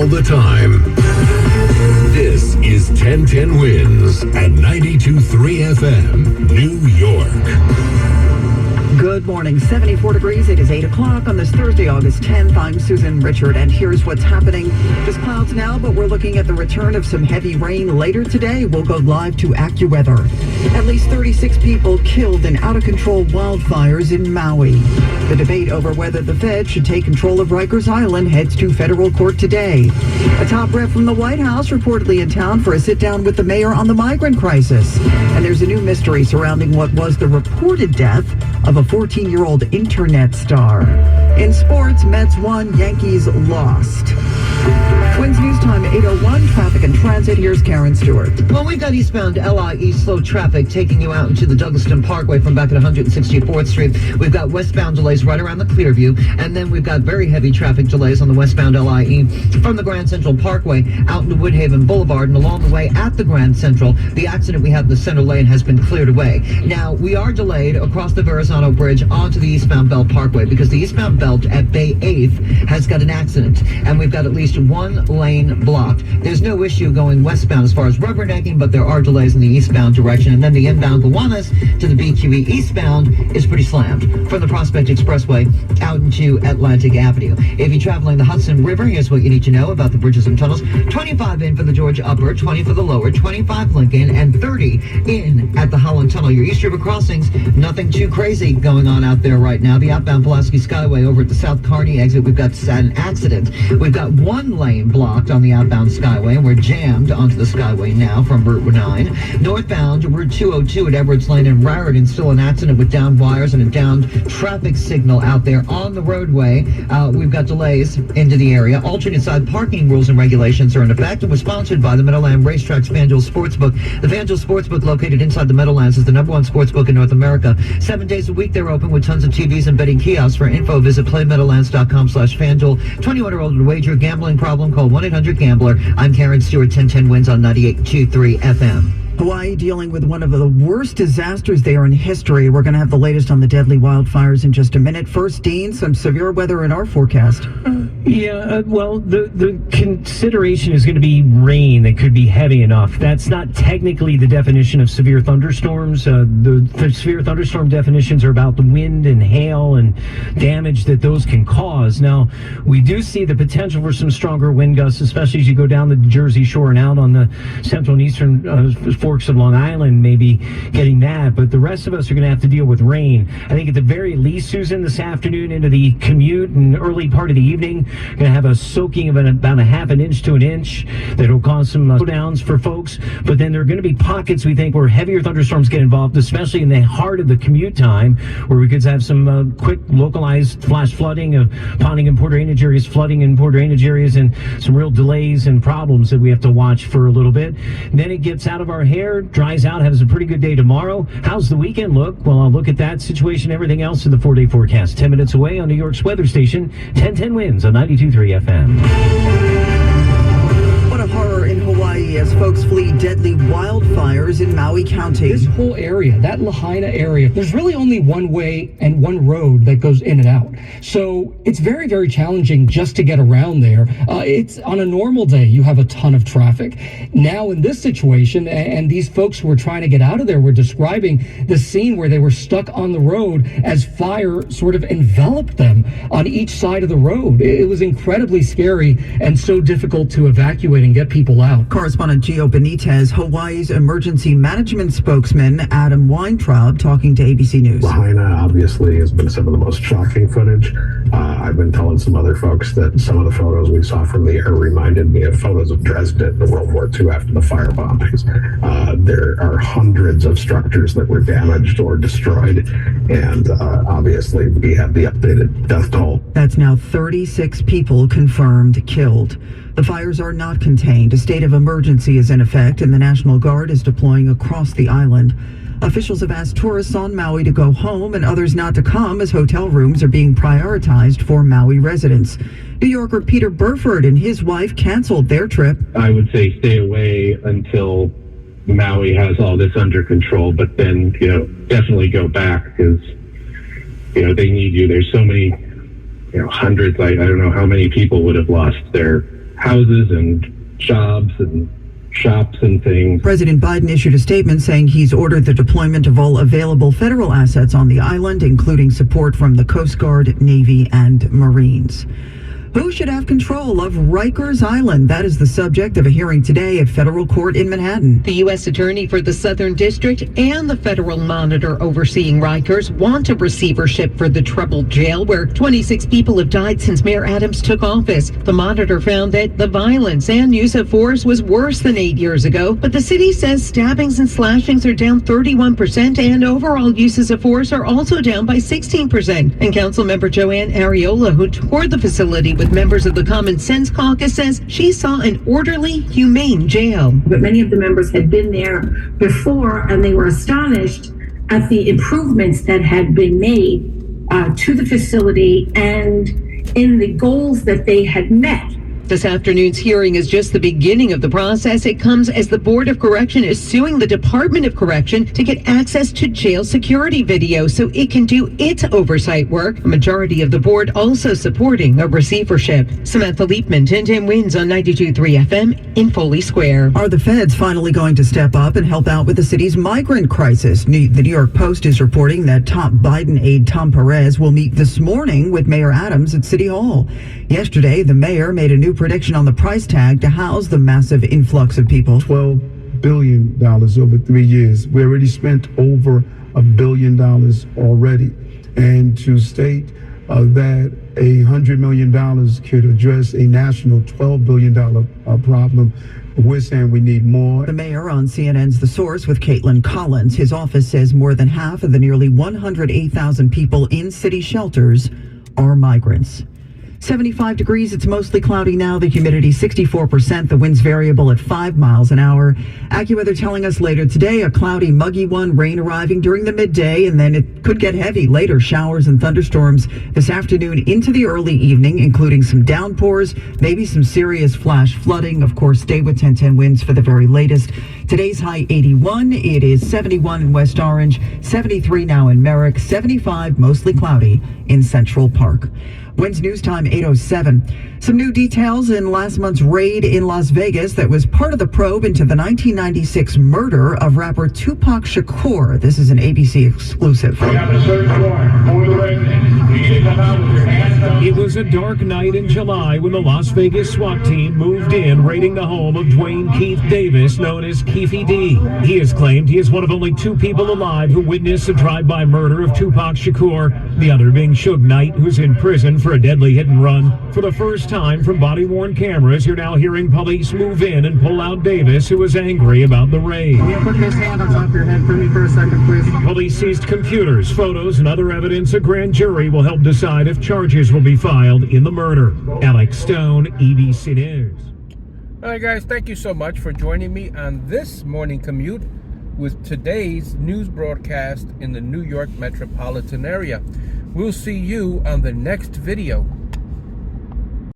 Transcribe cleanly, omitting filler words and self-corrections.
all the time. This is 1010 Wins at 92.3 FM, New York. Good morning, 74 degrees. It is 8 o'clock on this Thursday, August 10th. I'm Susan Richard, and here's what's happening. Just clouds now, but we're looking at the return of some heavy rain later today. We'll go live to AccuWeather. At least 36 people killed in out-of-control wildfires in Maui. The debate over whether the Fed should take control of Rikers Island heads to federal court today. A top rep from the White House reportedly in town for a sit-down with the mayor on the migrant crisis. And there's a new mystery surrounding what was the reported death of a 14-year-old internet star. In sports, Mets won, Yankees lost. Twins News Time 8:01, traffic and transit. Here's Karen Stewart. Well, we've got eastbound LIE slow traffic taking you out into the Douglaston Parkway from back at 164th Street. We've got westbound delays right around the Clearview, and then we've got very heavy traffic delays on the westbound LIE from the Grand Central Parkway out into Woodhaven Boulevard, and along the way at the Grand Central, the accident we had in the center lane has been cleared away. Now, we are delayed across the Verrazano Bridge onto the eastbound Belt Parkway because the eastbound Belt at Bay 8th has got an accident, and we've got at least one lane blocked. There's no issue going westbound as far as rubbernecking, but there are delays in the eastbound direction, and then the inbound Gowanus to the BQE eastbound is pretty slammed from the Prospect Expressway out into Atlantic Avenue. If you're traveling the Hudson River, here's what you need to know about the bridges and tunnels. 25 in for the Georgia Upper, 20 for the Lower, 25 Lincoln, and 30 in at the Holland Tunnel. Your East River crossings, nothing too crazy going on out there right now. The outbound Pulaski Skyway over at the South Kearney exit, we've got an accident. We've got one lane blocked on the outbound Skyway, and we're jammed onto the Skyway now from Route 9. Northbound, Route 202 at Edwards Lane in Raritan, still an accident with downed wires and a downed traffic signal out there on the roadway. We've got delays into the area. Alternate side parking rules and regulations are in effect, and was sponsored by the Meadowland Racetrack's FanDuel Sportsbook. The FanDuel Sportsbook, located inside the Meadowlands, is the #1 sportsbook in North America. 7 days a week they're open with tons of TVs and betting kiosks. For info, visit playmeadowlands.com/FanDuel. 21 or older to wager. Gambling problem, call 1-800-GAMBLER. I'm Karen Stewart, 1010 Wins on 98.23 FM. Hawaii dealing with one of the worst disasters there in history. We're going to have the latest on the deadly wildfires in just a minute. First, Dean, some severe weather in our forecast. Well, the consideration is going to be rain that could be heavy enough. That's not technically the definition of severe thunderstorms. The severe thunderstorm definitions are about the wind and hail and damage that those can cause. Now, we do see the potential for some stronger wind gusts, especially as you go down the Jersey Shore and out on the central and eastern forks of Long Island, maybe getting that. But the rest of us are going to have to deal with rain. I think at the very least, Susan, this afternoon into the commute and early part of the evening, going to have a soaking of about a half an inch to an inch that'll cause some slowdowns for folks. But then there are going to be pockets, we think, where heavier thunderstorms get involved, especially in the heart of the commute time, where we could have some quick localized flash flooding of ponding and poor drainage areas, flooding in poor drainage areas, and some real delays and problems that we have to watch for a little bit. And then it gets out of our hair, dries out, has a pretty good day tomorrow. How's the weekend look? Well, I'll look at that situation, everything else in the 4-day forecast. 10 minutes away on New York's weather station, 1010 Wins on 92.3 FM. What a horror in Hawaii as folks flee deadly wildfires in Maui County. This whole area, that Lahaina area, there's really only one way and one road that goes in and out. So it's very, very challenging just to get around there. It's on a normal day, you have a ton of traffic. Now in this situation, and these folks who were trying to get out of there were describing the scene where they were stuck on the road as fire sort of enveloped them on each side of the road. It was incredibly scary and so difficult to evacuate and get people out. Correspondent Gio Benitez, Hawaii's emergency management spokesman Adam Weintraub, talking to ABC News. Lahaina obviously has been some of the most shocking footage. I've been telling some other folks that some of the photos we saw from the air reminded me of photos of Dresden in World War II after the fire bombings. There are hundreds of structures that were damaged or destroyed, and obviously we have the updated death toll. That's now 36 people confirmed killed. The fires are not contained. A state of emergency is in effect, and the National Guard is deploying across the island. Officials have asked tourists on Maui to go home and others not to come as hotel rooms are being prioritized for Maui residents. New Yorker Peter Burford and his wife canceled their trip. I would say stay away until Maui has all this under control, but then, definitely go back because, they need you. There's so many, hundreds, I don't know how many people would have lost their houses and jobs and shops and things. President Biden issued a statement saying he's ordered the deployment of all available federal assets on the island, including support from the Coast Guard, Navy, and Marines. Who should have control of Rikers Island? That is the subject of a hearing today at federal court in Manhattan. The U.S. Attorney for the Southern District and the federal monitor overseeing Rikers want a receivership for the troubled jail where 26 people have died since Mayor Adams took office. The monitor found that the violence and use of force was worse than 8 years ago, but the city says stabbings and slashings are down 31% and overall uses of force are also down by 16%. And Councilmember Joanne Ariola, who toured the facility with members of the Common Sense Caucus, says she saw an orderly, humane jail. But many of the members had been there before, and they were astonished at the improvements that had been made to the facility and in the goals that they had met. This afternoon's hearing is just the beginning of the process. It comes as the Board of Correction is suing the Department of Correction to get access to jail security video so it can do its oversight work. A majority of the board also supporting a receivership. Samantha Leapman, 1010 Wins on 92.3 FM in Foley Square. Are the feds finally going to step up and help out with the city's migrant crisis? The New York Post is reporting that top Biden aide Tom Perez will meet this morning with Mayor Adams at City Hall. Yesterday, the mayor made a new prediction on the price tag to house the massive influx of people. $12 billion over 3 years. We already spent over $1 billion already. And to state that $100 million could address a national $12 billion problem, we're saying we need more. The mayor on CNN's The Source with Caitlin Collins. His office says more than half of the nearly 108,000 people in city shelters are migrants. 75 degrees. It's mostly cloudy now. The humidity 64%. The wind's variable at 5 miles an hour. AccuWeather telling us later today a cloudy, muggy one. Rain arriving during the midday, and then it could get heavy later. Showers and thunderstorms this afternoon into the early evening, including some downpours, maybe some serious flash flooding. Of course, stay with 1010 Winds for the very latest. Today's high 81. It is 71 in West Orange, 73 now in Merrick, 75 mostly cloudy in Central Park. Wednesday news time 8:07. Some new details in last month's raid in Las Vegas that was part of the probe into the 1996 murder of rapper Tupac Shakur. This is an ABC exclusive. We have a search warrant for the residents. You need to come out with your hands up. It was a dark night in July when the Las Vegas SWAT team moved in, raiding the home of Dwayne Keith Davis, known as Keefy D. He has claimed he is one of only 2 people alive who witnessed a drive-by murder of Tupac Shakur, the other being Suge Knight, who's in prison for a deadly hit and run. For the first time from body-worn cameras, you're now hearing police move in and pull out Davis, who was angry about the raid. Can you put this hand on top of your head for me for a second, please? Police seized computers, photos, and other evidence. A grand jury will help decide if charges will be filed in the murder. Alex Stone, ABC News. All right, guys, thank you so much for joining me on this morning commute with today's news broadcast in the New York Metropolitan area. We'll see you on the next video.